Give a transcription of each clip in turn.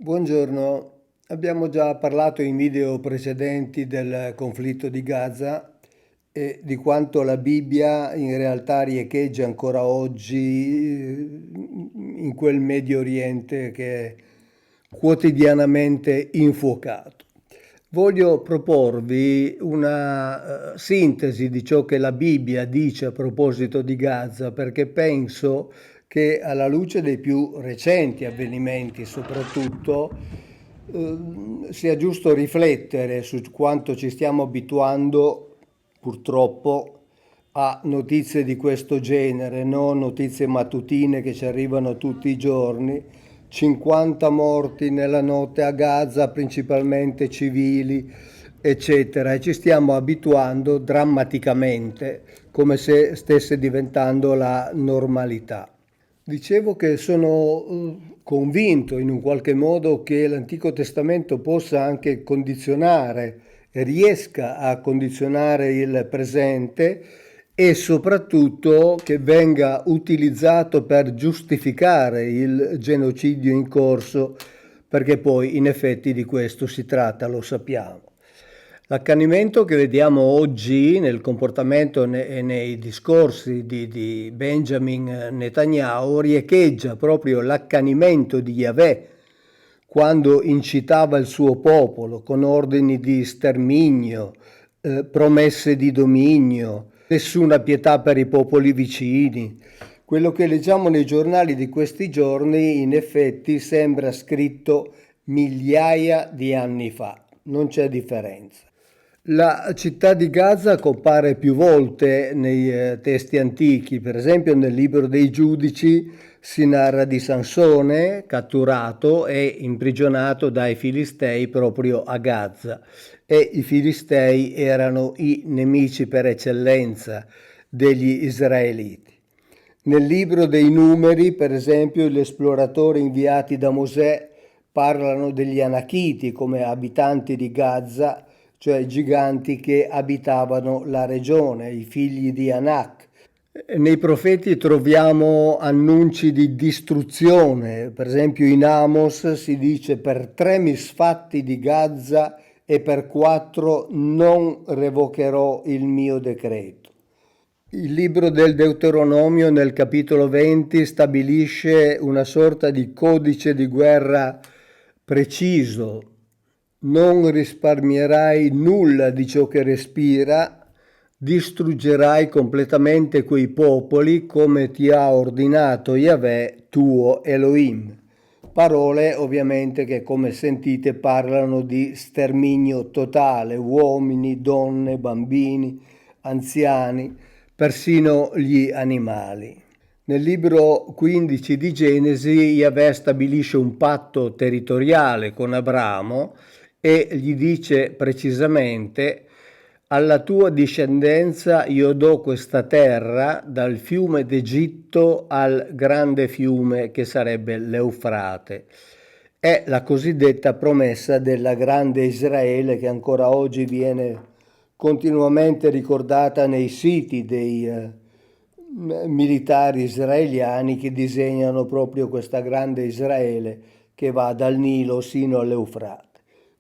Buongiorno, abbiamo già parlato in video precedenti del conflitto di Gaza e di quanto la Bibbia in realtà riecheggia ancora oggi in quel Medio Oriente che è quotidianamente infuocato. Voglio proporvi una sintesi di ciò che la Bibbia dice a proposito di Gaza, perché penso che alla luce dei più recenti avvenimenti soprattutto sia giusto riflettere su quanto ci stiamo abituando purtroppo a notizie di questo genere, no? Notizie mattutine che ci arrivano tutti i giorni, 50 morti nella notte a Gaza, principalmente civili, eccetera, e ci stiamo abituando drammaticamente, come se stesse diventando la normalità. Dicevo che sono convinto in un qualche modo che l'Antico Testamento possa anche condizionare e riesca a condizionare il presente e soprattutto che venga utilizzato per giustificare il genocidio in corso, perché poi in effetti di questo si tratta, lo sappiamo. L'accanimento che vediamo oggi nel comportamento e nei discorsi di Benjamin Netanyahu riecheggia proprio l'accanimento di Yahweh quando incitava il suo popolo con ordini di sterminio, promesse di dominio, nessuna pietà per i popoli vicini. Quello che leggiamo nei giornali di questi giorni in effetti sembra scritto migliaia di anni fa, non c'è differenza. La città di Gaza compare più volte nei testi antichi, per esempio nel libro dei Giudici si narra di Sansone catturato e imprigionato dai Filistei proprio a Gaza, e i Filistei erano i nemici per eccellenza degli israeliti. Nel libro dei Numeri, per esempio, gli esploratori inviati da Mosè parlano degli Anachiti come abitanti di Gaza, cioè giganti che abitavano la regione, i figli di Anak. Nei profeti troviamo annunci di distruzione, per esempio in Amos si dice: per 3 misfatti di Gaza e per 4 non revocherò il mio decreto. Il libro del Deuteronomio nel capitolo 20 stabilisce una sorta di codice di guerra preciso: non risparmierai nulla di ciò che respira, distruggerai completamente quei popoli come ti ha ordinato Yahweh tuo Elohim. Parole ovviamente che, come sentite, parlano di sterminio totale, uomini, donne, bambini, anziani, persino gli animali. Nel libro 15 di Genesi Yahweh stabilisce un patto territoriale con Abramo e gli dice precisamente: alla tua discendenza io do questa terra dal fiume d'Egitto al grande fiume che sarebbe l'Eufrate. È la cosiddetta promessa della grande Israele che ancora oggi viene continuamente ricordata nei siti dei militari israeliani che disegnano proprio questa grande Israele che va dal Nilo sino all'Eufrate.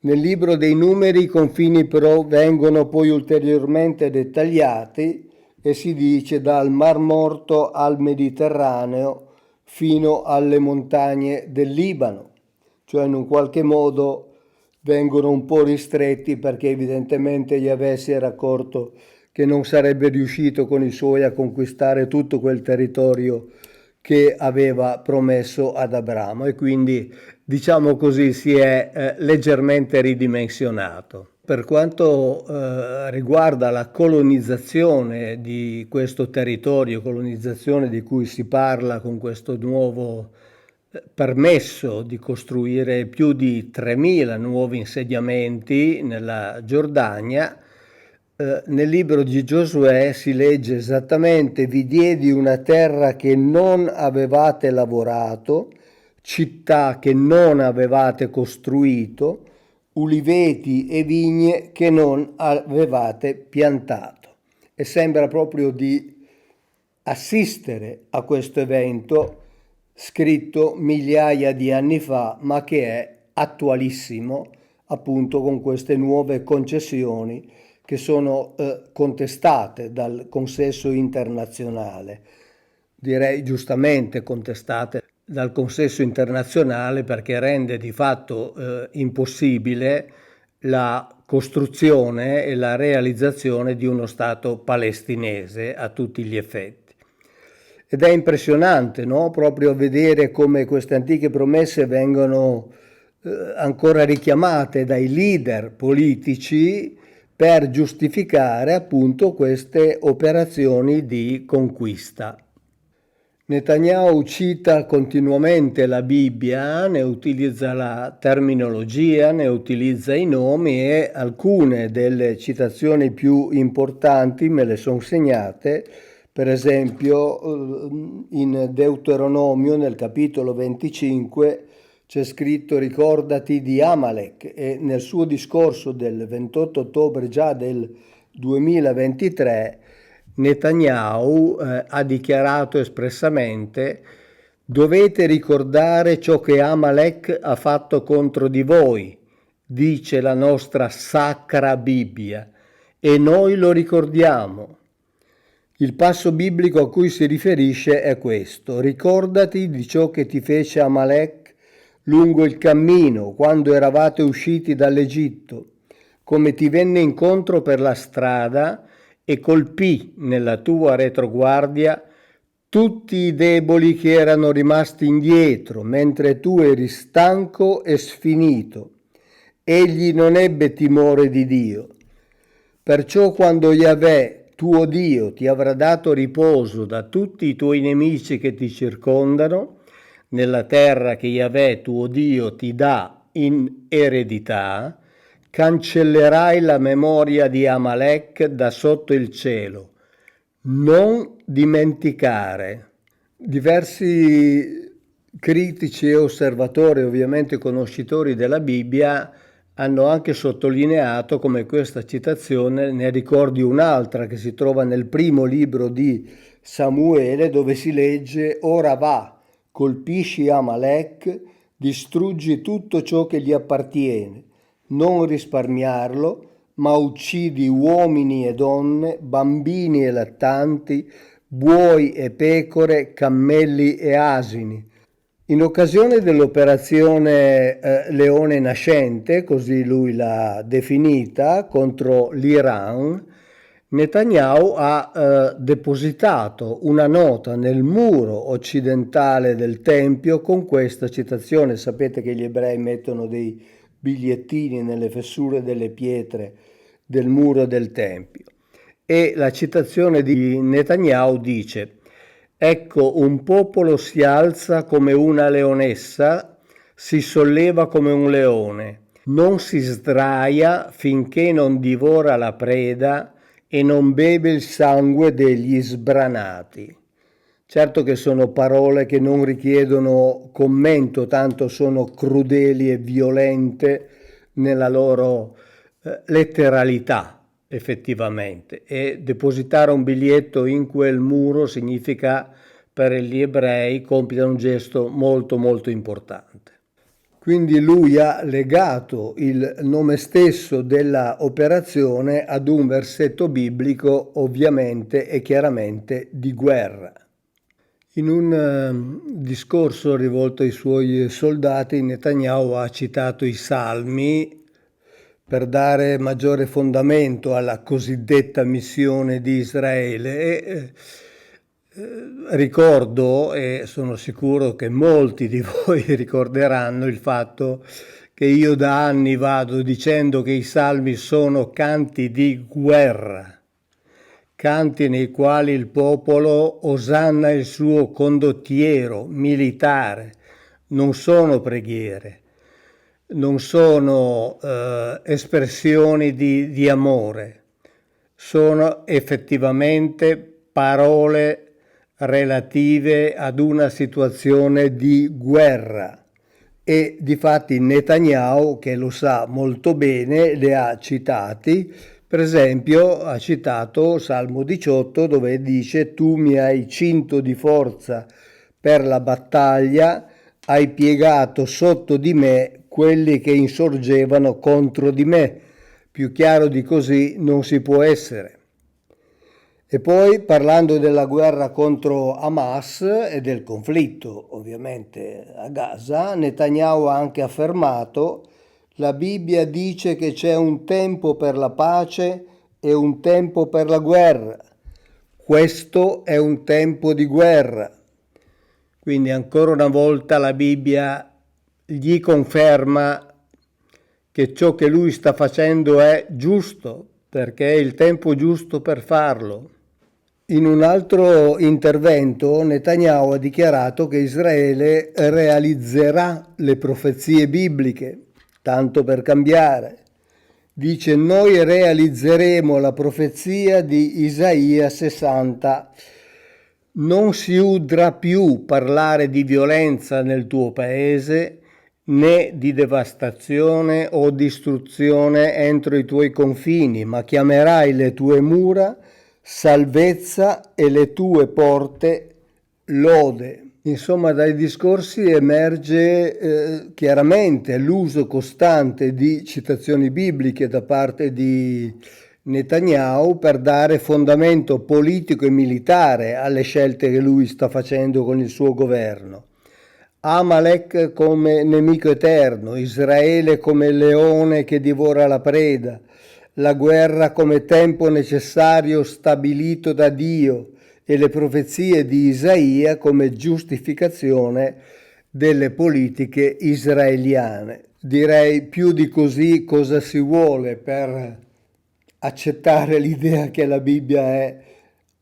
Nel libro dei Numeri i confini però vengono poi ulteriormente dettagliati e si dice dal Mar Morto al Mediterraneo fino alle montagne del Libano, cioè in un qualche modo vengono un po' ristretti perché evidentemente Yahweh si era accorto che non sarebbe riuscito con i suoi a conquistare tutto quel territorio che aveva promesso ad Abramo, e quindi diciamo così si è leggermente ridimensionato. Per quanto riguarda la colonizzazione di questo territorio, colonizzazione di cui si parla con questo nuovo permesso di costruire più di 3.000 nuovi insediamenti nella Giordania, nel libro di Giosuè si legge esattamente: vi diedi una terra che non avevate lavorato, città che non avevate costruito, uliveti e vigne che non avevate piantato. E sembra proprio di assistere a questo evento scritto migliaia di anni fa, ma che è attualissimo appunto con queste nuove concessioni che sono contestate dal consesso internazionale. Direi giustamente contestate dal consesso internazionale perché rende di fatto impossibile la costruzione e la realizzazione di uno Stato palestinese a tutti gli effetti. Ed è impressionante, no? Proprio vedere come queste antiche promesse vengono ancora richiamate dai leader politici per giustificare appunto queste operazioni di conquista. Netanyahu cita continuamente la Bibbia, ne utilizza la terminologia, ne utilizza i nomi e alcune delle citazioni più importanti me le sono segnate, per esempio in Deuteronomio nel capitolo 25 c'è scritto ricordati di Amalek e nel suo discorso del 28 ottobre già del 2023 Netanyahu ha dichiarato espressamente: dovete ricordare ciò che Amalek ha fatto contro di voi, dice la nostra sacra Bibbia, e noi lo ricordiamo. Il passo biblico a cui si riferisce è questo: ricordati di ciò che ti fece Amalek lungo il cammino quando eravate usciti dall'Egitto, come ti venne incontro per la strada e colpì nella tua retroguardia tutti i deboli che erano rimasti indietro, mentre tu eri stanco e sfinito. Egli non ebbe timore di Dio. Perciò quando Yahweh, tuo Dio, ti avrà dato riposo da tutti i tuoi nemici che ti circondano, nella terra che Yahweh, tuo Dio, ti dà in eredità, cancellerai la memoria di Amalek da sotto il cielo. Non dimenticare. Diversi critici e osservatori, ovviamente conoscitori della Bibbia, hanno anche sottolineato come questa citazione ne ricordi un'altra che si trova nel primo libro di Samuele, dove si legge: ora va, colpisci Amalek, distruggi tutto ciò che gli appartiene, non risparmiarlo, ma uccidi uomini e donne, bambini e lattanti, buoi e pecore, cammelli e asini. In occasione dell'operazione Leone Nascente, così lui l'ha definita, contro l'Iran, Netanyahu ha depositato una nota nel muro occidentale del Tempio con questa citazione. Sapete che gli ebrei mettono dei bigliettini nelle fessure delle pietre del muro del Tempio. E la citazione di Netanyahu dice: ecco, un popolo si alza come una leonessa, si solleva come un leone, non si sdraia finché non divora la preda e non beve il sangue degli sbranati. Certo che sono parole che non richiedono commento, tanto sono crudeli e violente nella loro letteralità, effettivamente. E depositare un biglietto in quel muro significa per gli ebrei compiere un gesto molto molto importante. Quindi lui ha legato il nome stesso della operazione ad un versetto biblico, ovviamente e chiaramente di guerra. In un discorso rivolto ai suoi soldati, Netanyahu ha citato i Salmi per dare maggiore fondamento alla cosiddetta missione di Israele. E ricordo, e sono sicuro che molti di voi ricorderanno, il fatto che io da anni vado dicendo che i Salmi sono canti di guerra, canti nei quali il popolo osanna il suo condottiero militare, non sono preghiere, non sono espressioni di amore, sono effettivamente parole relative ad una situazione di guerra. E difatti Netanyahu, che lo sa molto bene, le ha citati. Per esempio ha citato Salmo 18 dove dice: tu mi hai cinto di forza per la battaglia, hai piegato sotto di me quelli che insorgevano contro di me. Più chiaro di così non si può essere. E poi, parlando della guerra contro Hamas e del conflitto ovviamente a Gaza, Netanyahu ha anche affermato: la Bibbia dice che c'è un tempo per la pace e un tempo per la guerra. Questo è un tempo di guerra. Quindi ancora una volta la Bibbia gli conferma che ciò che lui sta facendo è giusto, perché è il tempo giusto per farlo. In un altro intervento Netanyahu ha dichiarato che Israele realizzerà le profezie bibliche, tanto per cambiare. Dice: noi realizzeremo la profezia di Isaia 60. Non si udrà più parlare di violenza nel tuo paese, né di devastazione o distruzione entro i tuoi confini, ma chiamerai le tue mura salvezza e le tue porte lode. Insomma, dai discorsi emerge chiaramente l'uso costante di citazioni bibliche da parte di Netanyahu per dare fondamento politico e militare alle scelte che lui sta facendo con il suo governo. Amalek come nemico eterno, Israele come leone che divora la preda, la guerra come tempo necessario stabilito da Dio e le profezie di Isaia come giustificazione delle politiche israeliane. Direi, più di così cosa si vuole per accettare l'idea che la Bibbia è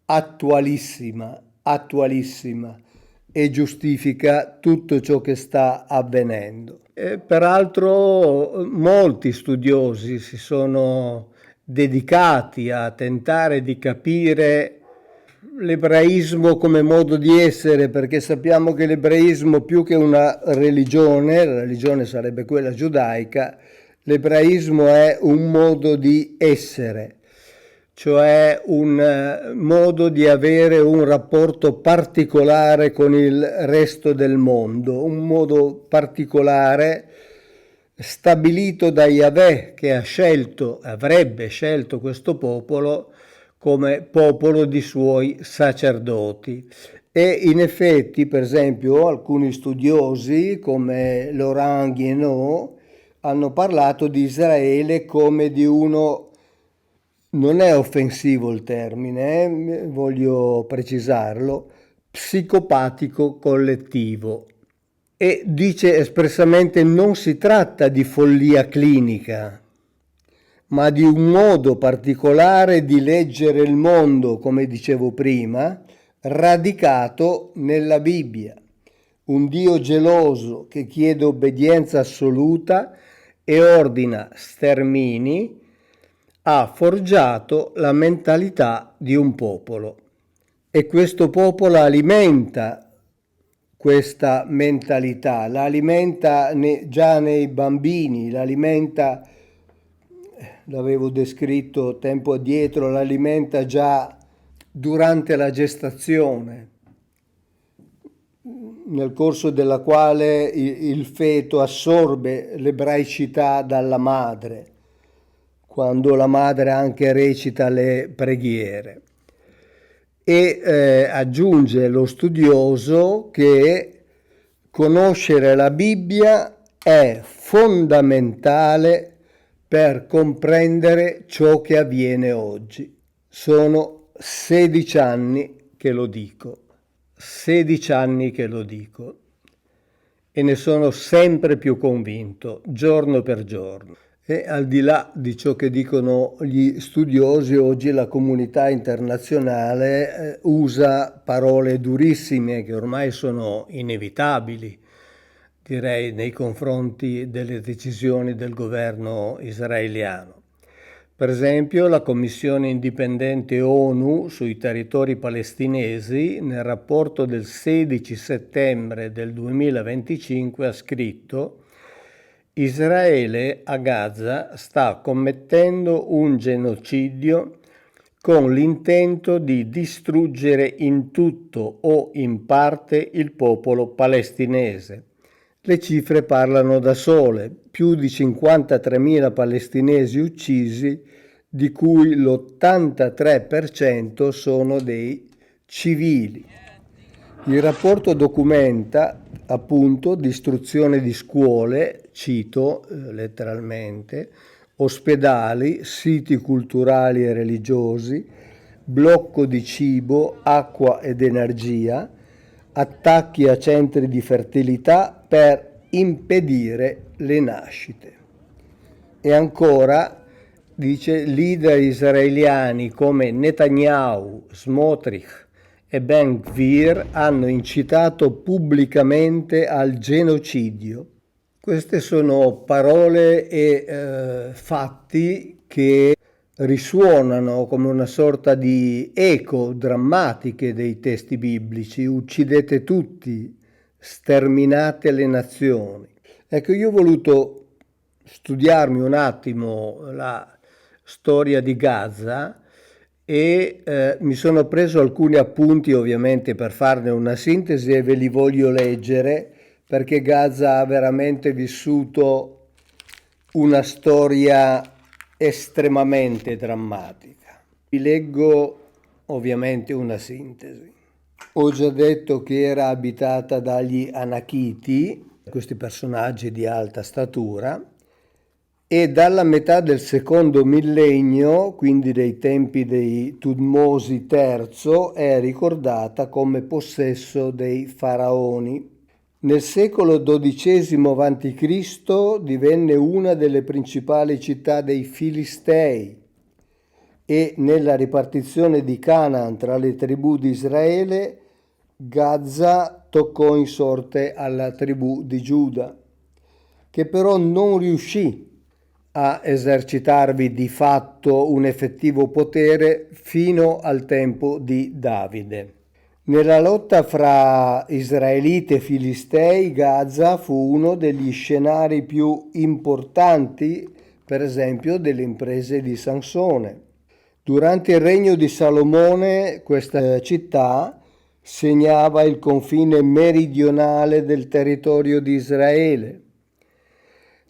attualissima e giustifica tutto ciò che sta avvenendo. E peraltro molti studiosi si sono dedicati a tentare di capire l'ebraismo come modo di essere, perché sappiamo che l'ebraismo, più che una religione, la religione sarebbe quella giudaica, l'ebraismo è un modo di essere, cioè un modo di avere un rapporto particolare con il resto del mondo, un modo particolare stabilito da Yahweh, che avrebbe scelto questo popolo come popolo di suoi sacerdoti. E in effetti, per esempio, alcuni studiosi come Laurent Guénot hanno parlato di Israele come di uno, non è offensivo il termine, voglio precisarlo, psicopatico collettivo. E dice espressamente: non si tratta di follia clinica, ma di un modo particolare di leggere il mondo, come dicevo prima, radicato nella Bibbia. Un Dio geloso che chiede obbedienza assoluta e ordina stermini ha forgiato la mentalità di un popolo. E questo popolo alimenta questa mentalità, la alimenta già nei bambini, l'alimenta, l'avevo descritto tempo addietro, l'alimenta già durante la gestazione, nel corso della quale il feto assorbe l'ebraicità dalla madre, quando la madre anche recita le preghiere. E aggiunge lo studioso che conoscere la Bibbia è fondamentale per comprendere ciò che avviene oggi. Sono 16 anni che lo dico, 16 anni che lo dico e ne sono sempre più convinto, giorno per giorno. E al di là di ciò che dicono gli studiosi, oggi la comunità internazionale usa parole durissime che ormai sono inevitabili, direi, nei confronti delle decisioni del governo israeliano. Per esempio, la Commissione indipendente ONU sui territori palestinesi, nel rapporto del 16 settembre del 2025, ha scritto: Israele a Gaza sta commettendo un genocidio con l'intento di distruggere in tutto o in parte il popolo palestinese. Le cifre parlano da sole, più di 53.000 palestinesi uccisi, di cui l'83% sono dei civili. Il rapporto documenta appunto distruzione di scuole, cito letteralmente, ospedali, siti culturali e religiosi, blocco di cibo, acqua ed energia, attacchi a centri di fertilità per impedire le nascite. E ancora dice leader israeliani come Netanyahu, Smotrich e Ben Gvir hanno incitato pubblicamente al genocidio. Queste sono parole e fatti che risuonano come una sorta di eco drammatiche dei testi biblici. Uccidete tutti, sterminate le nazioni. Ecco, io ho voluto studiarmi un attimo la storia di Gaza e mi sono preso alcuni appunti ovviamente per farne una sintesi e ve li voglio leggere perché Gaza ha veramente vissuto una storia estremamente drammatica. Vi leggo ovviamente una sintesi. Ho già detto che era abitata dagli Anachiti, questi personaggi di alta statura, e dalla metà del secondo millennio, quindi dei tempi di Tutmosi III, è ricordata come possesso dei faraoni. Nel secolo XII a.C. divenne una delle principali città dei Filistei e nella ripartizione di Canaan tra le tribù di Israele, Gaza toccò in sorte alla tribù di Giuda, che però non riuscì a esercitarvi di fatto un effettivo potere fino al tempo di Davide. Nella lotta fra Israeliti e Filistei, Gaza fu uno degli scenari più importanti, per esempio, delle imprese di Sansone. Durante il regno di Salomone, questa città segnava il confine meridionale del territorio di Israele.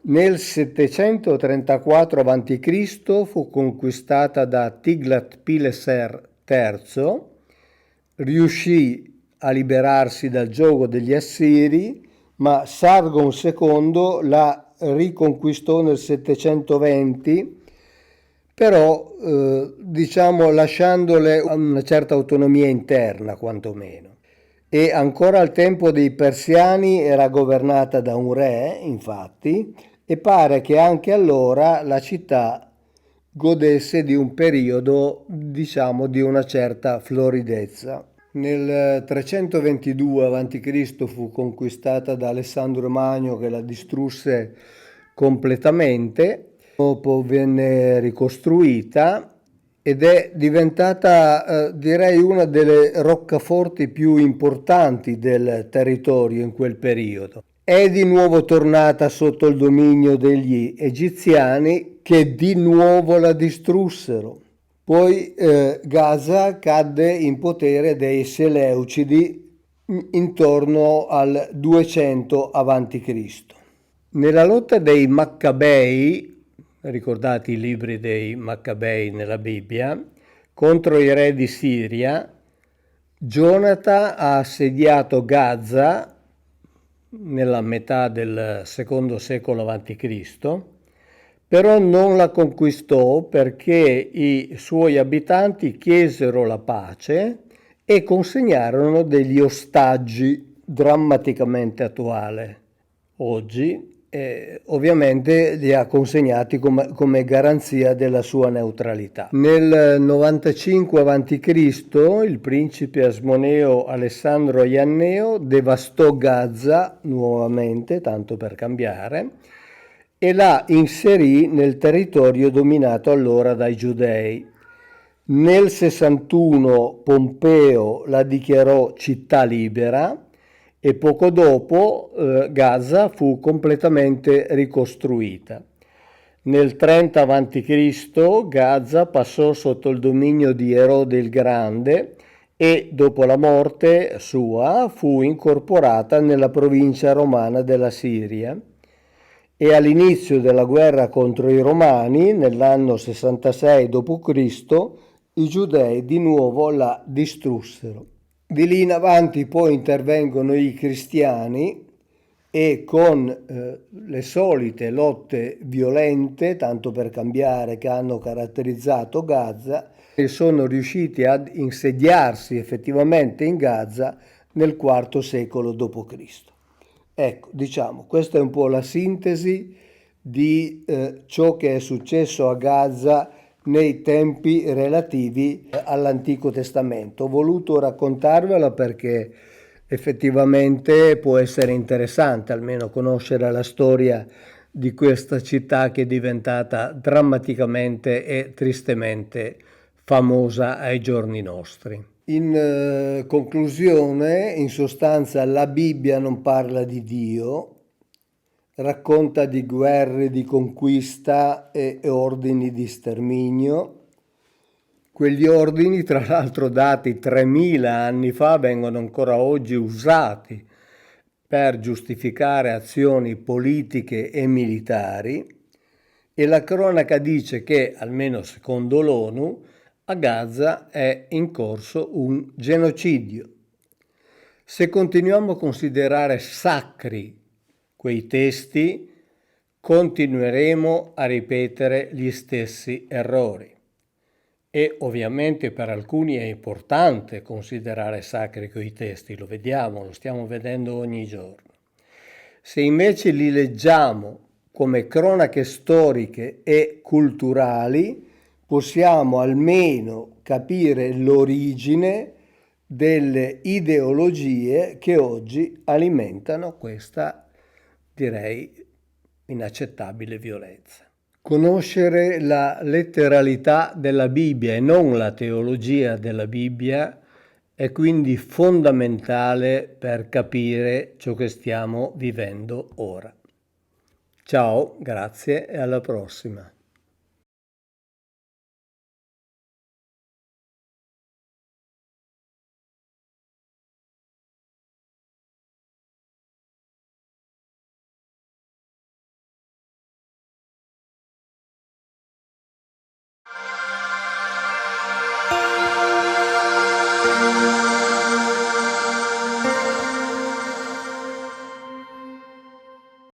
Nel 734 a.C. fu conquistata da Tiglat-Pileser III, riuscì a liberarsi dal giogo degli Assiri, ma Sargon II la riconquistò nel 720, però diciamo lasciandole una certa autonomia interna quantomeno. E ancora al tempo dei Persiani era governata da un re, infatti, e pare che anche allora la città godesse di un periodo, diciamo, di una certa floridezza. Nel 322 a.C. fu conquistata da Alessandro Magno che la distrusse completamente, dopo venne ricostruita ed è diventata, direi, una delle roccaforti più importanti del territorio in quel periodo. È di nuovo tornata sotto il dominio degli egiziani che di nuovo la distrussero. Poi Gaza cadde in potere dei Seleucidi intorno al 200 a.C. Nella lotta dei Maccabei, ricordate i libri dei Maccabei nella Bibbia, contro i re di Siria, Gionata ha assediato Gaza nella metà del secondo secolo a.C., però non la conquistò perché i suoi abitanti chiesero la pace e consegnarono degli ostaggi, drammaticamente attuale oggi, ovviamente li ha consegnati come garanzia della sua neutralità. Nel 95 a.C. il principe asmoneo Alessandro Ianneo devastò Gaza nuovamente, tanto per cambiare, e la inserì nel territorio dominato allora dai Giudei. Nel 61 Pompeo la dichiarò città libera e poco dopo Gaza fu completamente ricostruita. Nel 30 a.C. Gaza passò sotto il dominio di Erode il Grande e dopo la morte sua fu incorporata nella provincia romana della Siria e all'inizio della guerra contro i Romani, nell'anno 66 d.C., i Giudei di nuovo la distrussero. Di lì in avanti poi intervengono i cristiani e con le solite lotte violente, tanto per cambiare, che hanno caratterizzato Gaza, sono riusciti ad insediarsi effettivamente in Gaza nel IV secolo d.C. Ecco, diciamo, questa è un po' la sintesi di ciò che è successo a Gaza nei tempi relativi all'Antico Testamento. Ho voluto raccontarvela perché effettivamente può essere interessante almeno conoscere la storia di questa città che è diventata drammaticamente e tristemente famosa ai giorni nostri. In conclusione, in sostanza, la Bibbia non parla di Dio, racconta di guerre di conquista e ordini di sterminio. Quegli ordini, tra l'altro dati 3000 anni fa, vengono ancora oggi usati per giustificare azioni politiche e militari e la cronaca dice che, almeno secondo l'ONU, a Gaza è in corso un genocidio. Se continuiamo a considerare sacri quei testi, continueremo a ripetere gli stessi errori. E ovviamente per alcuni è importante considerare sacri quei testi, lo vediamo, lo stiamo vedendo ogni giorno. Se invece li leggiamo come cronache storiche e culturali, possiamo almeno capire l'origine delle ideologie che oggi alimentano questa, direi, inaccettabile violenza. Conoscere la letteralità della Bibbia e non la teologia della Bibbia è quindi fondamentale per capire ciò che stiamo vivendo ora. Ciao, grazie e alla prossima.